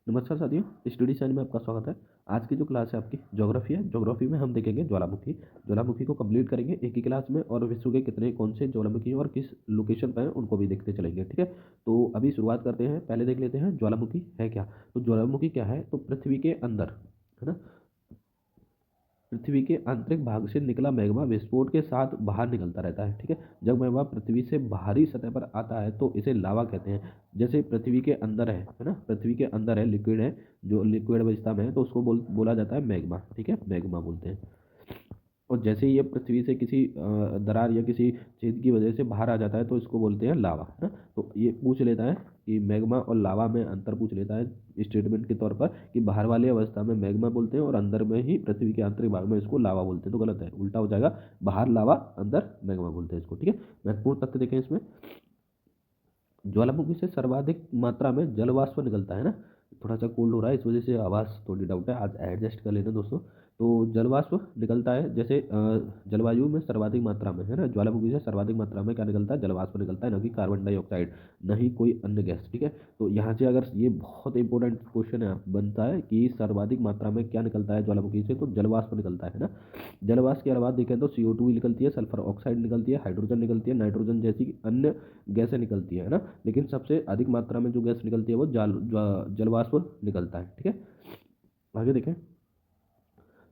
नमस्कार साथियों, study science में आपका स्वागत है। आज की जो क्लास है आपकी ज्योग्राफी है। ज्योग्राफी में हम देखेंगे ज्वालामुखी। ज्वालामुखी को कंप्लीट करेंगे एक ही क्लास में, और विश्व के कितने कौन से ज्वालामुखी हैं और किस लोकेशन पर हैं उनको भी देखते चलेंगे। ठीक है, तो अभी शुरुआत करते हैं। पहले देख लेते हैं ज्वालामुखी है क्या। तो ज्वालामुखी क्या है, तो पृथ्वी के अंदर है ना, पृथ्वी के आंतरिक भाग से निकला मैग्मा विस्फोट के साथ बाहर निकलता रहता है। ठीक है, जब मैग्मा पृथ्वी से बाहरी सतह पर आता है तो इसे लावा कहते हैं। जैसे पृथ्वी के अंदर है ना, पृथ्वी के अंदर है, लिक्विड है, जो लिक्विड अवस्था में है, तो उसको बोला जाता है मैग्मा। ठीक है, मैग्मा बोलते हैं। और जैसे ही ये पृथ्वी से किसी दरार या किसी छेद की वजह से बाहर आ जाता है तो इसको बोलते हैं लावा, है ना। तो ये पूछ लेता है कि मैग्मा और लावा में अंतर पूछ लेता है स्टेटमेंट के तौर पर, कि बाहर वाली अवस्था में मैग्मा बोलते हैं और अंदर में ही पृथ्वी के आंतरिक भाग में इसको लावा बोलते हैं। तो गलत है, उल्टा हो जाएगा, बाहर लावा अंदर मैग्मा बोलते हैं इसको। ठीक है, महत्वपूर्ण तथ्य देखें इसमें। ज्वालामुखी से सर्वाधिक मात्रा में जल वाष्प निकलता है ना। थोड़ा सा कोल्ड हो रहा है, इस वजह से आवाज़ थोड़ी डाउट है, आज एडजस्ट कर लेना दोस्तों। तो जल वाष्प निकलता है, जैसे जलवायु में सर्वाधिक मात्रा में है ना, ज्वालामुखी से सर्वाधिक मात्रा में क्या निकलता है, जल वाष्प निकलता है, न कि कार्बन डाइऑक्साइड, न ही कोई अन्य गैस। ठीक है, तो यहाँ से अगर ये बहुत इंपॉर्टेंट क्वेश्चन है बनता है कि सर्वाधिक मात्रा में क्या निकलता है ज्वालामुखी से, तो जल वाष्प निकलता है ना। जल वाष्प के अलावा देखें तो CO2 भी निकलती है, सल्फर ऑक्साइड निकलती है, हाइड्रोजन निकलती है, नाइट्रोजन जैसी अन्य गैसें निकलती है ना। लेकिन सबसे अधिक मात्रा में जो गैस निकलती है वो जलवाष्प निकलता है। ठीक है, आगे देखें।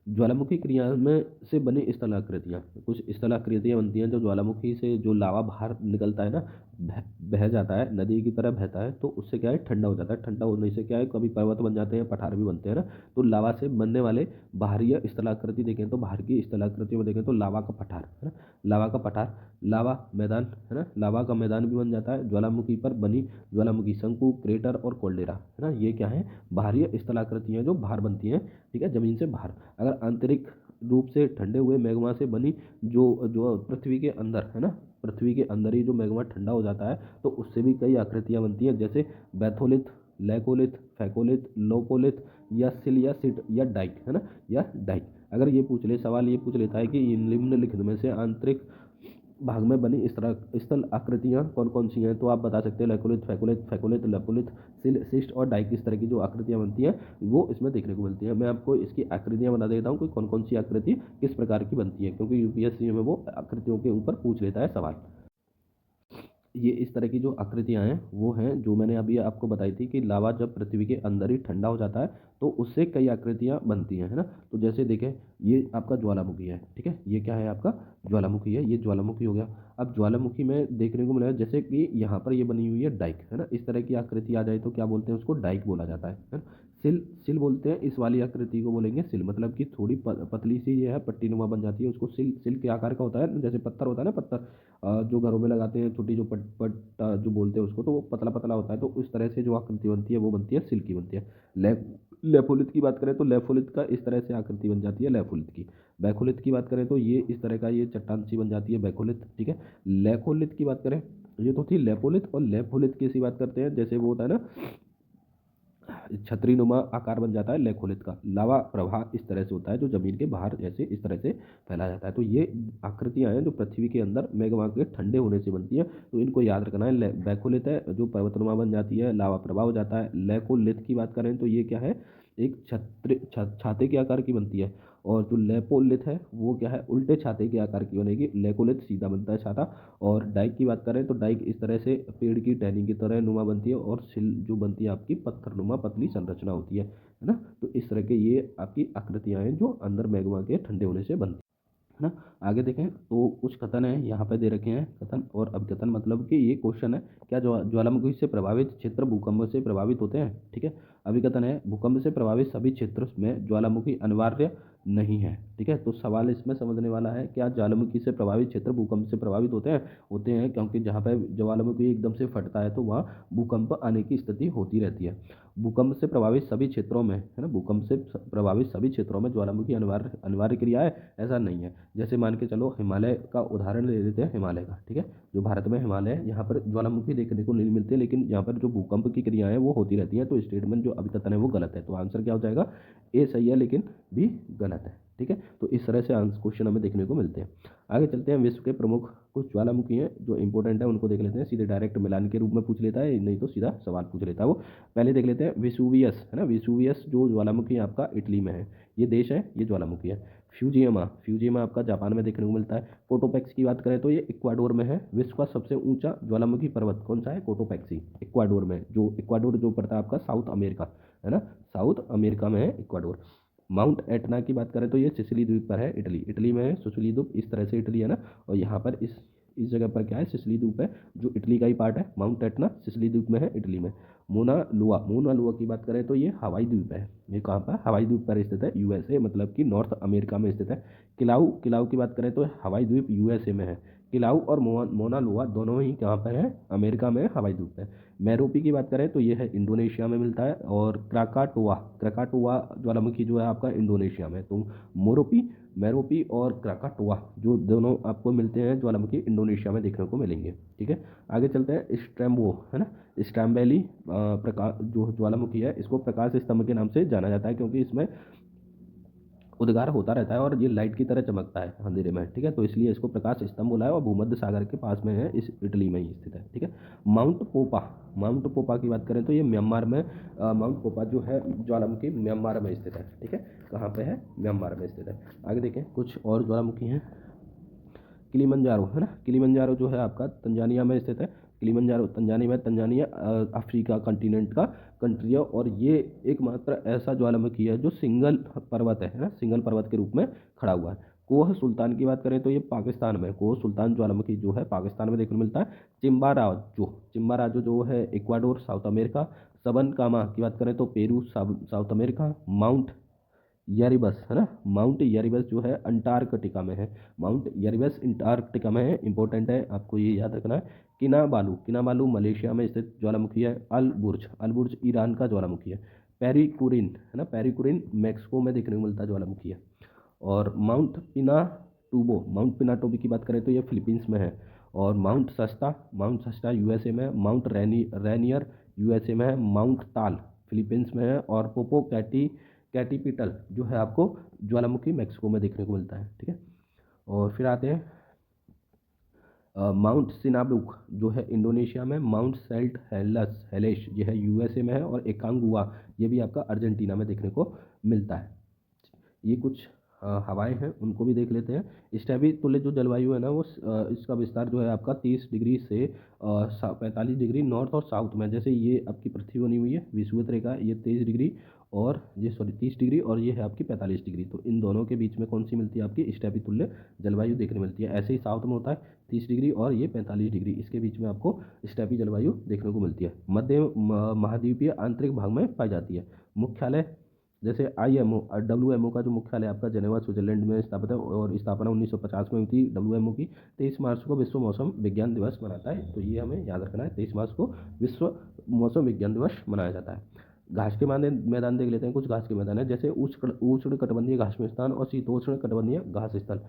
ज्वालामुखी क्रिया में से बनी स्थलाकृतियाँ, कुछ स्थलाकृतियाँ बनती हैं जो ज्वालामुखी से जो लावा बाहर निकलता है ना, बह जाता है, नदी की तरह बहता है, तो उससे क्या है, ठंडा हो जाता है। ठंडा होने से क्या है, कभी पर्वत बन जाते हैं, पठार भी बनते हैं ना। तो लावा से बनने वाले बाहरी स्थलाकृति देखें तो, बाहर की स्थलाकृति में देखें तो लावा का पठार है ना, लावा का पठार, लावा मैदान है ना, लावा का मैदान भी बन जाता है। ज्वालामुखी पर बनी ज्वालामुखी शंकु, क्रेटर और कोल्डेरा है ना, ये क्या है, बाहरी स्थलाकृतियाँ जो बाहर बनती हैं। ठीक है, जमीन से बाहर। अगर आंतरिक रूप से ठंडे हुए मैग्मा से बनी जो जो पृथ्वी के अंदर है ना, पृथ्वी के अंदर ही जो मैग्मा ठंडा हो जाता है तो उससे भी कई आकृतियाँ बनती हैं, जैसे बैथोलिथ, लैकोलिथ, फैकोलिथ, लोपोलिथ, या सिल या सिट या डाइक है ना, या डाइक। अगर ये पूछ ले, सवाल ये पूछ लेता है कि इन निम्नलिखित में से आंतरिक भाग में बनी इस तरह स्थल आकृतियाँ कौन कौन सी हैं, तो आप बता सकते हैं लैकोलिथ, फैकोलिथ, फैकोलिथ, लेपोलिथ, सिल, सिस्ट और डाइक। इस तरह की जो आकृतियाँ बनती हैं वो इसमें देखने को मिलती हैं। मैं आपको इसकी आकृतियाँ बता देता हूँ कि कौन कौन सी आकृति किस प्रकार की बनती है, क्योंकि यूपीएससी में वो आकृतियों के ऊपर पूछ लेता है सवाल। ये इस तरह की जो आकृतियाँ हैं वो हैं जो मैंने अभी आपको बताई थी, कि लावा जब पृथ्वी के अंदर ही ठंडा हो जाता है तो उससे कई आकृतियाँ बनती हैं, है ना। तो जैसे देखें, ये आपका ज्वालामुखी है। ठीक है, ये क्या है, आपका ज्वालामुखी है, ये ज्वालामुखी हो गया। अब ज्वालामुखी में देखने को मिला है जैसे कि यहाँ पर ये बनी हुई है डाइक है ना, इस तरह की आकृति आ जाए तो क्या बोलते हैं, उसको डाइक बोला जाता है ना? सिल, सिल बोलते हैं, इस वाली आकृति को बोलेंगे सिल, मतलब कि थोड़ी पतली सी ये है, पट्टी नुमा बन जाती है, उसको सिल, सिल के आकार का होता है, जैसे पत्थर होता है ना, पत्थर जो घरों में लगाते हैं, छोटी जो पट पट जो बोलते हैं उसको, तो वो पतला पतला होता है, तो उस तरह से जो आकृति बनती है वो बनती है सिल्क की बनती है। लेफोलिथ की बात करें तो लेफोलिथ का इस तरह से आकृति बन जाती है लेफोलिथ की। बैकोलिथ की बात करें तो ये इस तरह का ये चट्टान सी बन जाती है बैकोलिथ। ठीक है, लेकोलिथ की बात करें, ये तो थी लेपोलिथ, और लेफोलिथ की सी बात करते हैं, जैसे वो होता है ना, छतरीनुमा आकार बन जाता है लेखोलित का। लावा प्रवाह इस तरह से होता है जो जमीन के बाहर जैसे इस तरह से फैला जाता है। तो ये आकृतियां हैं जो पृथ्वी के अंदर मैग्मा के ठंडे होने से बनती हैं, तो इनको याद रखना है। बैकोलित है जो पर्वतनुमा बन जाती है, लावा प्रवाह हो जाता है। लेकोलिथ की बात करें तो ये क्या है, एक छाते के आकार की बनती है। और जो लेपोलिथ है वो क्या है, उल्टे छाते के आकार की बनेगी। लेकोलिथ सीधा बनता है छाता। और डाइक की बात करें तो डाइक इस तरह से पेड़ की टहनी की तरह नुमा बनती है, और सिल जो बनती है आपकी पत्थर नुमा पतली संरचना होती है ना। तो इस तरह के ये आपकी आकृतियां हैं जो अंदर मैग्मा के ठंडे होने से बनती है ना। आगे देखें तो कुछ कथन है यहाँ पे दे रखे हैं, कथन और अभिकथन, मतलब कि ये क्वेश्चन है, क्या ज्वालामुखी से प्रभावित क्षेत्र भूकंप से प्रभावित होते हैं। ठीक है, अभिकथन है, भूकंप से प्रभावित सभी क्षेत्र में ज्वालामुखी अनिवार्य नहीं है। ठीक है, तो सवाल इसमें समझने वाला है, क्या ज्वालामुखी से प्रभावित क्षेत्र भूकंप से प्रभावित होते हैं, क्योंकि जहाँ पे ज्वालामुखी एकदम से फटता है तो वहाँ भूकंप आने की स्थिति होती रहती है। भूकंप से प्रभावित सभी क्षेत्रों में है ना, भूकंप से प्रभावित सभी क्षेत्रों में ज्वालामुखी अनिवार्य अनिवार्य क्रिया है, ऐसा नहीं है। जैसे मान के चलो, हिमालय का उदाहरण ले लेते हैं, हिमालय का। ठीक है, जो भारत में हिमालय है यहाँ पर ज्वालामुखी देखने को नहीं मिलते, लेकिन यहाँ पर जो भूकंप की क्रियाएं वो होती रहती हैं। तो स्टेटमेंट जो अभिकथन है वो गलत है, तो आंसर क्या हो जाएगा, ए सही है लेकिन बी गलत है। ठीक है। तो इस तरह से आंसर क्वेश्चन हमें देखने को मिलते हैं। आगे चलते हैं, विश्व के प्रमुख कुछ ज्वालामुखी हैं जो इंपॉर्टेंट है, उनको देख लेते हैं। सीधे डायरेक्ट मिलान के रूप में पूछ लेता है, नहीं तो सीधा सवाल पूछ लेता है वो। पहले देख लेते हैं विसुवियस, है ना। विसुवियस जो ज्वालामुखी आपका इटली में है, ये देश है, ये ज्वालामुखी है। फ्यूजियमा, फ्यूजियमा आपका जापान में देखने को मिलता है। कोटोपैक्स की बात करें तो ये इक्वाडोर में है। विश्व का सबसे ऊंचा ज्वालामुखी पर्वत कौन सा है? कोटोपैक्सी, इक्वाडोर में। जो इक्वाडोर जो पड़ता है आपका साउथ अमेरिका, है ना, साउथ अमेरिका में है इक्वाडोर। माउंट एटना की बात करें तो ये सिसिली द्वीप पर है, इटली, इटली में है सिसिली द्वीप, इस तरह से इटली है ना। और यहाँ पर इस जगह पर क्या है? सिसिली द्वीप है, जो इटली का ही पार्ट है। माउंट एटना सिसिली द्वीप में है, इटली में। मोना लुआ, मोना लुआ की बात करें तो ये हवाई द्वीप है। ये कहाँ पर? हवाई द्वीप पर स्थित है, यूएसए, मतलब कि नॉर्थ अमेरिका में स्थित है। किलाऊ, किलाऊ की बात करें तो हवाई द्वीप यूएसए में है। किलाऊ और मोना लुआ दोनों ही कहाँ पर है? अमेरिका में, हवाई द्वीप है। मैरोपी की बात करें तो ये है इंडोनेशिया में मिलता है। और क्राकाटोआ, क्राकाटोआ ज्वालामुखी जो है आपका इंडोनेशिया में। तो मोरोपी, मैरोपी और क्राकाटोआ जो दोनों आपको मिलते हैं ज्वालामुखी, इंडोनेशिया में देखने को मिलेंगे। ठीक है। आगे चलते हैं, स्ट्रैम्बो, है ना। स्ट्रैम्बेली प्रकाश जो ज्वालामुखी है, इसको प्रकाश स्तंभ के नाम से जाना जाता है, क्योंकि इसमें उद्गार होता रहता है और ये लाइट की तरह चमकता है अंधेरे में। ठीक है, तो इसलिए इसको प्रकाश स्तंभ बोला है, और भूमध्य सागर के पास में है, इस इटली में ही स्थित है। ठीक है। माउंट पोपा, माउंट पोपा की बात करें तो ये म्यांमार में, माउंट पोपा जो है ज्वालामुखी म्यांमार में स्थित है। ठीक है, कहाँ पे है? म्यांमार में स्थित है। आगे देखें, कुछ और ज्वालामुखी हैं। किलिमंजारो, है ना। किलिमंजारो जो है आपका तंजानिया में स्थित है। किलिमंजारो तंजानिया में, तंजानिया अफ्रीका कंटिनेंट का कंट्री है। और ये एकमात्र ऐसा ज्वालामुखी है जो सिंगल पर्वत है ना, सिंगल पर्वत के रूप में खड़ा हुआ है। कोह सुल्तान की बात करें तो ये पाकिस्तान में, कोह सुल्तान ज्वालामुखी जो है पाकिस्तान में देखने को मिलता है। चिम्बाराजो, चिम्बाराजो जो है इक्वाडोर, साउथ अमेरिका। सबन कामा की बात करें तो पेरू, साउथ अमेरिका। माउंट यारिबस, है ना, माउंट यारिबस जो है अंटार्कटिका में है। माउंट यारिबस अंटार्कटिका में है, इंपॉर्टेंट है, आपको ये याद रखना है। किनाबालू, किनाबालू मलेशिया में स्थित ज्वालामुखी है। अल बुर्ज, अल बुर्ज ईरान का ज्वालामुखी है। पेरिकुरिन, है ना, पेरिकुरिन मैक्सिको में देखने को मिलता है ज्वालामुखी है। और माउंट पिनाटुबो, माउंट पिनाटुबो की बात करें तो ये फिलीपींस में है। और माउंट सस्ता, माउंट सस्ता यूएसए में है। माउंट रेनियर यूएसए में है। माउंट ताल फिलीपींस में है। और पोपो कैटिपिटल जो है आपको ज्वालामुखी मैक्सिको में देखने को मिलता है। ठीक है। और फिर आते हैं माउंट सिनाब्रुक जो है इंडोनेशिया में। माउंट सेल्ट हेलस, हेलेश ये है यूएसए में है। और एकांगुआ ये भी आपका अर्जेंटीना में देखने को मिलता है। ये कुछ हवाएं हैं, उनको भी देख लेते हैं। स्टैबी तुल्य जो जलवायु है ना, वो इसका विस्तार जो है आपका 30 डिग्री से 45 डिग्री नॉर्थ और साउथ में। जैसे ये आपकी पृथ्वी बनी हुई है विषुवत रेखा, ये 23 डिग्री और ये 30 डिग्री, और ये है आपकी 45 डिग्री। तो इन दोनों के बीच में कौन सी मिलती है? आपकी स्टैबी तुल्य जलवायु देखने मिलती है। ऐसे ही साउथ में होता है 30 डिग्री और ये 45 डिग्री, इसके बीच में आपको स्टैबी जलवायु देखने को मिलती है। मध्य महाद्वीपीय आंतरिक भाग में पाई जाती है। मुख्यालय जैसे IMO और WMO का जो मुख्यालय आपका जेनेवा स्विट्जरलैंड में स्थापित है, और स्थापना 1950 में हुई थी WMO की। 23 मार्च को विश्व मौसम विज्ञान दिवस मनाता है, तो ये हमें याद रखना है, 23 मार्च को विश्व मौसम विज्ञान दिवस मनाया जाता है। घास के मैदान देख लेते हैं। कुछ घास के मैदान है, जैसे उष्ण कटिबंधीय घास मैदान और शीतोष्ण कटिबंधीय घास स्थल।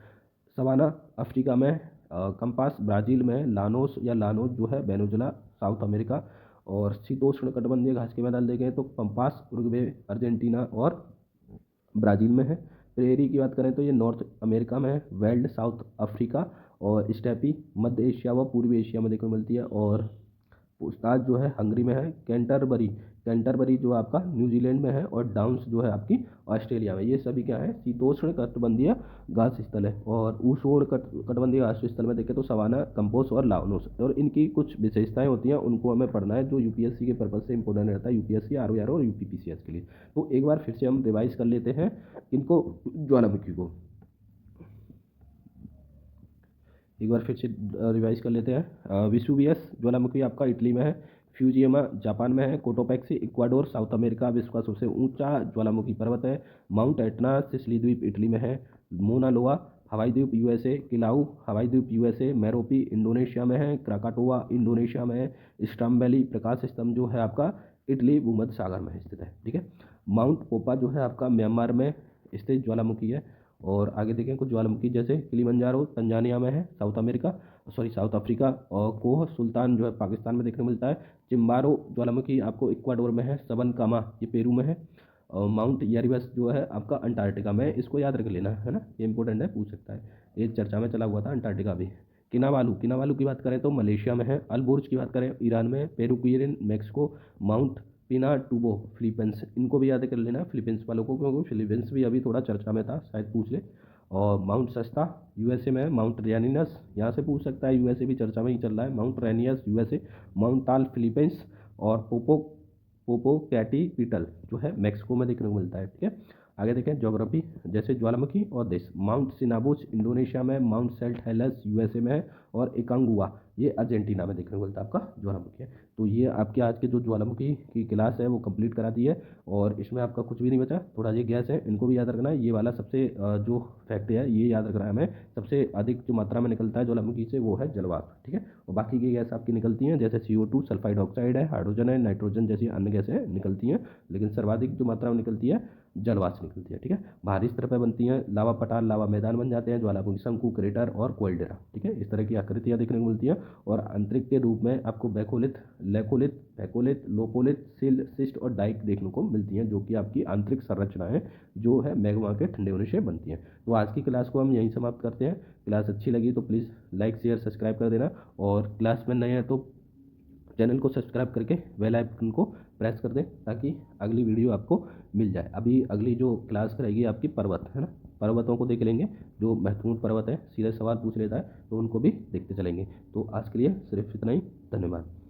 सवाना अफ्रीका में, कंपास ब्राज़ील में, लानोस या लानोस जो है वेनेजुला साउथ अमेरिका। और शीतोष्ण कटिबंधीय घास के मैदान देखें तो पंपास उरुग्वे अर्जेंटीना और ब्राज़ील में है। प्रेरी की बात करें तो ये नॉर्थ अमेरिका में है। Weld south Africa. और स्टेपी मध्य एशिया व पूर्वी एशिया में देखने को मिलती है। और पूछताछ जो है हंगरी में है। कैंटरबरी, कैंटरबरी जो आपका न्यूजीलैंड में है। और डाउन्स जो है आपकी ऑस्ट्रेलिया में। ये सभी क्या है? शीतोष्ण कटिबंधीय घास स्थल है। और उष्ण कटिबंधीय घास स्थल में देखें तो सवाना, कंपोस और लाउनोस। और इनकी कुछ विशेषताएं होती हैं, उनको हमें पढ़ना है, जो यूपीएससी के पर्पज से इंपॉर्टेंट रहता है, यूपीएससी, आरओआर और यूपीपीसीएस के लिए। तो एक बार फिर से हम रिवाइज कर लेते हैं इनको, ज्वालामुखी को एक बार फिर से रिवाइज कर लेते हैं। विसुवियस ज्वालामुखी आपका इटली में है। फ्यूजियमा जापान में है। कोटोपैक्सी इक्वाडोर साउथ अमेरिका विश्व का सबसे ऊंचा ज्वालामुखी पर्वत है। माउंट एटना सिसिली द्वीप इटली में है। मोना लोआ हवाई द्वीप यूएसए। किलाऊ हवाई द्वीप यूएसए। मैरोपी इंडोनेशिया में है। क्राकाटोआ इंडोनेशिया में है। स्ट्रम्बेली प्रकाश स्तंभ जो है आपका इटली भूमध्य सागर में स्थित है। ठीक है। माउंट पोपा जो है आपका म्यांमार में स्थित ज्वालामुखी है। और आगे देखें कुछ ज्वालामुखी, जैसे किलिमंजारो तंजानिया में है, south America, sorry south Africa. और कोह सुल्तान जो है पाकिस्तान में देखने को मिलता है। चिम्बारो ज्वालामुखी आपको इक्वाडोर में है। सबन कामा ये पेरू में है। माउंट एरिबस जो है आपका अंटार्कटिका में, इसको याद रख लेना है ना, ये इंपॉर्टेंट है, पूछ सकता है। ये चर्चा में चला हुआ था अंटार्कटिका भी। किनावालू की बात करें तो मलेशिया में है। अल बुर्ज की बात करें ईरान में। पेरुक्विरिन मैक्सिको। माउंट पिनाटुबो फिलीपींस, इनको भी याद कर लेना फिलीपींस वालों को, क्योंकि फिलीपींस भी अभी थोड़ा चर्चा में था, शायद पूछ ले। और माउंट सस्ता यूएसए में है। माउंट रेनियस यहाँ से पूछ सकता है, यूएसए भी चर्चा में ही चल रहा है। Mount Rainier USA. Mount Taal Philippines. और पोपोकैटिपिटल जो है मैक्सिको में देखने को मिलता है। ठीक है, आगे देखें ज्योग्राफी, जैसे ज्वालामुखी और देश। माउंट सिनाबुस इंडोनेशिया में। माउंट सेंट हेलेस यूएसए में है। और एकांगुआ ये अर्जेंटीना में देखने को मिलता है आपका ज्वालामुखी है। तो ये आपके आज के जो ज्वालामुखी की क्लास है वो कंप्लीट करा दी है, और इसमें आपका कुछ भी नहीं बचा। थोड़ा ये गैस है, इनको भी याद रखना है। ये वाला सबसे जो फैक्ट है ये याद रखना है हमें। सबसे अधिक जो मात्रा में निकलता है ज्वालामुखी से वो है जलवाष्प। ठीक है, और बाकी की गैस आपकी निकलती हैं, जैसे CO2 सल्फाइड ऑक्साइड है, हाइड्रोजन है, नाइट्रोजन जैसी अन्य गैसें निकलती हैं, लेकिन सर्वाधिक जो मात्रा में निकलती है जलवाष्प निकलती है। ठीक है, बाहरी सतह पर बनती हैं, लावा पठार, लावा मैदान बन जाते हैं, ज्वालामुखी शंकु, क्रेटर और कोल्डेरा। ठीक है, इस तरह की आकृतियाँ देखने को मिलती हैं। और अंतरिक्ष के रूप में आपको बैकोलिथ, लेकोलिथ, पैकोलिथ, लोपोलिथ, सिल, सिस्ट और डाइक देखने को मिलती हैं, जो कि आपकी आंतरिक संरचनाएं जो है मैग्मा के ठंडे होने से बनती हैं। तो आज की क्लास को हम यहीं समाप्त करते हैं। क्लास अच्छी लगी तो प्लीज़ लाइक शेयर सब्सक्राइब कर देना, और क्लास में नए हैं तो चैनल को सब्सक्राइब करके बेल आइकन को प्रेस कर दें, ताकि अगली वीडियो आपको मिल जाए। अभी अगली जो क्लास रहेगी आपकी पर्वत है ना, पर्वतों को देख लेंगे, जो महत्वपूर्ण पर्वत है, सीधे सवाल पूछ लेता है, तो उनको भी देखते चलेंगे। तो आज के लिए सिर्फ इतना ही, धन्यवाद।